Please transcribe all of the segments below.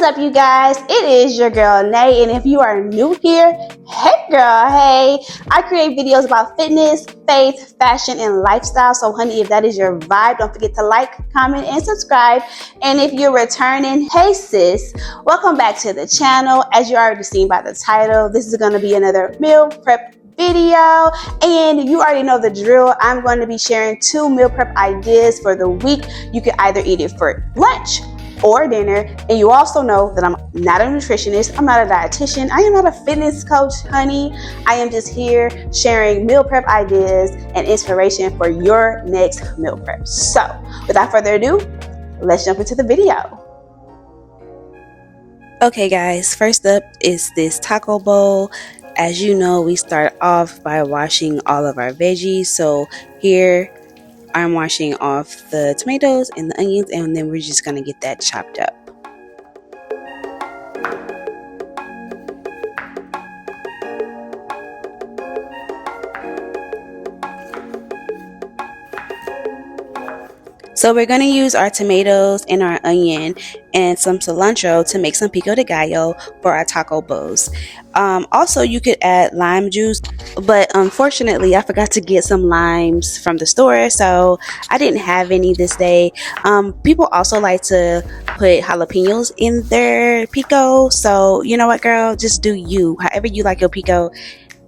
up, you guys? It is your girl Nay, and if you are new here, hey girl, hey. I create videos about fitness, faith, fashion, and lifestyle. So honey, if that is your vibe, don't forget to like, comment, and subscribe. And if you're returning, hey sis, welcome back to the channel. As you already seen by the title, this is going to be another meal prep video, and you already know the drill. I'm going to be sharing 2 meal prep ideas for the week. You can either eat it for lunch or dinner. And you also know that I'm not a nutritionist, I'm not a dietitian, I am not a fitness coach, honey. I am just here sharing meal prep ideas and inspiration for your next meal prep. So without further ado, let's jump into the video. Okay guys, first up is this taco bowl. As you know, we start off by washing all of our veggies. So here I'm washing off the tomatoes and the onions, and then we're just gonna get that chopped up. So we're going to use our tomatoes and our onion and some cilantro to make some pico de gallo for our taco bowls. Also, you could add lime juice, but unfortunately I forgot to get some limes from the store, so I didn't have any this day. People also like to put jalapenos in their pico, so you know what, girl, just do you. However you like your pico,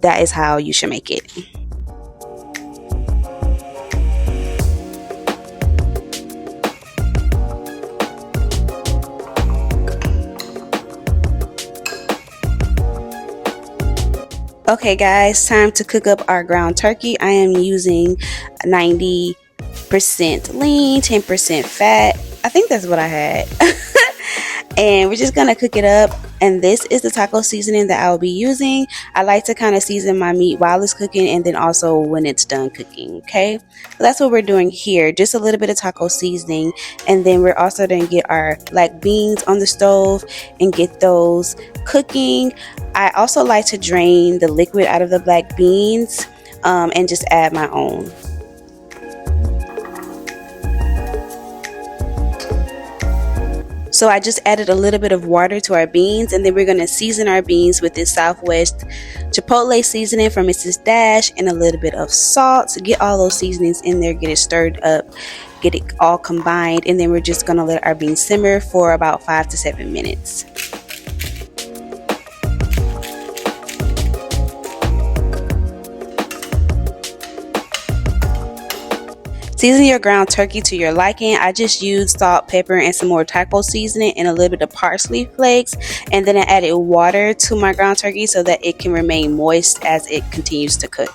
that is how you should make it. Okay guys, time to cook up our ground turkey. I am using 90% lean, 10% fat. I think that's what I had. And we're just gonna cook it up, and this is the taco seasoning that I'll be using. I like to kind of season my meat while it's cooking and then also when it's done cooking. Okay, so that's what we're doing here, just a little bit of taco seasoning. And then we're also gonna get our black beans on the stove and get those cooking. I also like to drain the liquid out of the black beans and just add my own. So I just added a little bit of water to our beans, and then we're going to season our beans with this Southwest Chipotle seasoning from Mrs. Dash and a little bit of salt to get all those seasonings in there, get it stirred up, get it all combined, and then we're just going to let our beans simmer for about 5 to 7 minutes. Season your ground turkey to your liking. I just used salt, pepper, and some more taco seasoning and a little bit of parsley flakes. And then I added water to my ground turkey so that it can remain moist as it continues to cook.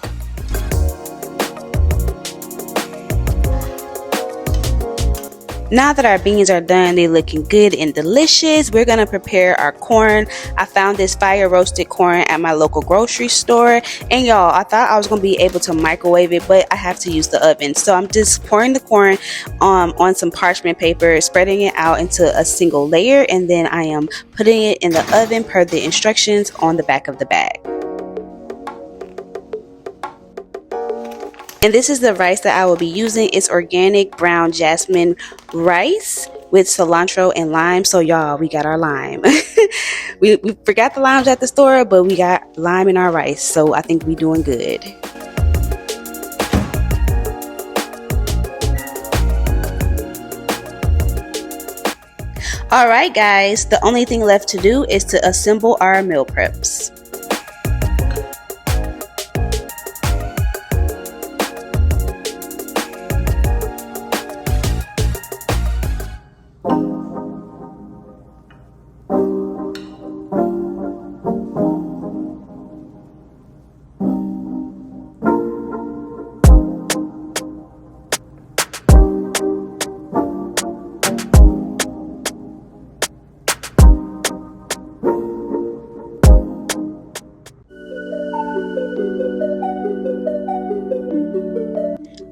Now that our beans are done, they're looking good and delicious, we're gonna prepare our corn. I found this fire roasted corn at my local grocery store, and y'all, I thought I was gonna be able to microwave it, but I have to use the oven. So I'm just pouring the corn on some parchment paper, spreading it out into a single layer, and then I am putting it in the oven per the instructions on the back of the bag. And this is the rice that I will be using. It's organic brown jasmine rice with cilantro and lime. So y'all, we got our lime. we forgot the limes at the store, but we got lime in our rice. So I think we're doing good. All right, guys, the only thing left to do is to assemble our meal preps.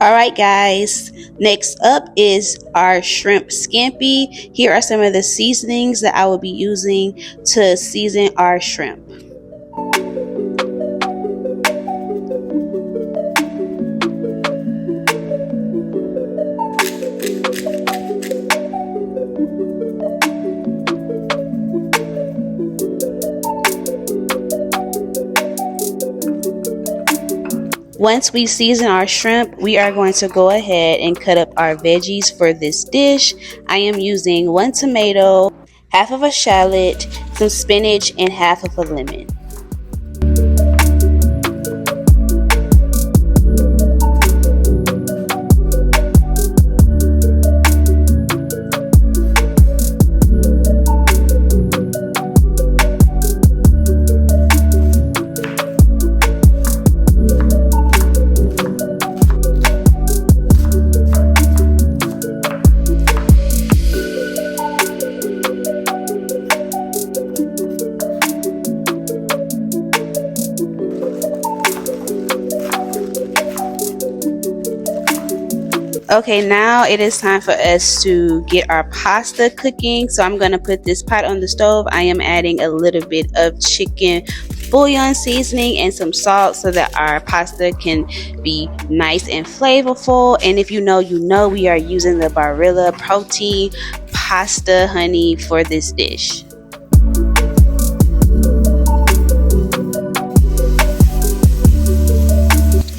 Alright guys, next up is our shrimp scampi. Here are some of the seasonings that I will be using to season our shrimp. Once we season our shrimp, we are going to go ahead and cut up our veggies for this dish. I am using 1 tomato, half of a shallot, some spinach, and half of a lemon. Okay, now it is time for us to get our pasta cooking. So I'm going to put this pot on the stove. I am adding a little bit of chicken bouillon seasoning and some salt so that our pasta can be nice and flavorful. And if you know, we are using the Barilla protein pasta, honey, for this dish.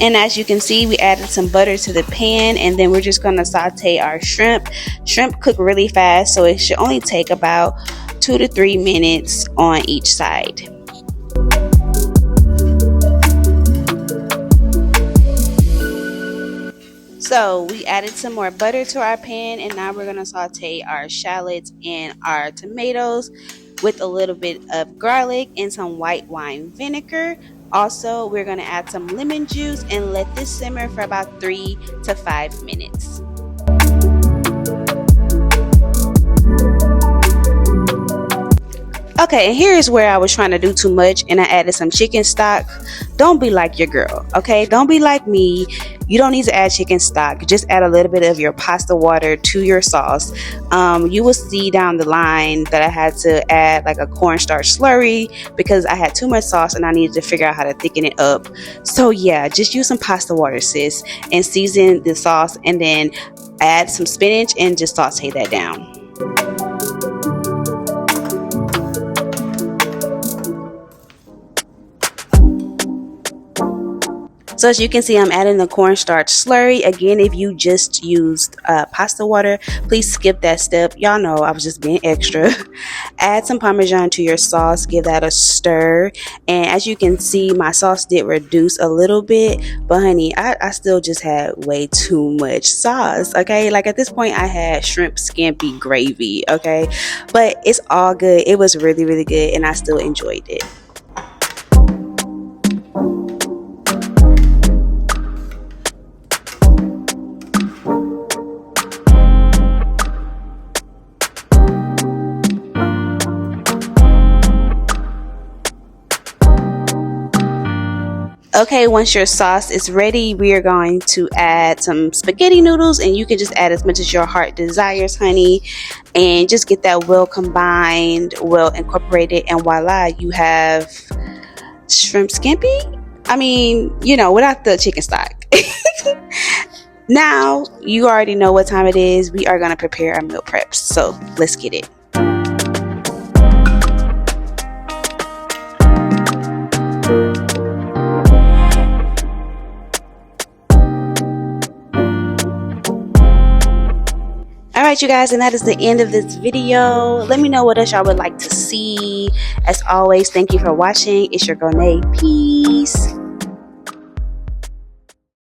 And as you can see, we added some butter to the pan, and then we're just going to saute our shrimp. Shrimp cook really fast, so it should only take about 2 to 3 minutes on each side. So we added some more butter to our pan, and now we're going to saute our shallots and our tomatoes with a little bit of garlic and some white wine vinegar. Also, we're going to add some lemon juice and let this simmer for about 3 to 5 minutes. Okay, and here is where I was trying to do too much and I added some chicken stock. Don't be like your girl, okay? Don't be like me. You don't need to add chicken stock. Just add a little bit of your pasta water to your sauce. You will see down the line that I had to add like a cornstarch slurry because I had too much sauce and I needed to figure out how to thicken it up. So yeah, just use some pasta water, sis, and season the sauce and then add some spinach and just saute that down. So as you can see, I'm adding the cornstarch slurry. Again, if you just used pasta water, please skip that step. Y'all know I was just being extra. Add some Parmesan to your sauce. Give that a stir. And as you can see, my sauce did reduce a little bit. But honey, I still just had way too much sauce, okay? Like at this point, I had shrimp scampi gravy, okay? But it's all good. It was really, really good, and I still enjoyed it. Okay, once your sauce is ready, we are going to add some spaghetti noodles, and you can just add as much as your heart desires, honey, and just get that well combined, well incorporated, and voila, you have shrimp scampi. I mean, you know, without the chicken stock. Now, you already know what time it is. We are going to prepare our meal preps, so let's get it. Alright, you guys, and that is the end of this video. Let me know what else y'all would like to see. As always, thank you for watching. It's your girl Nay. Peace.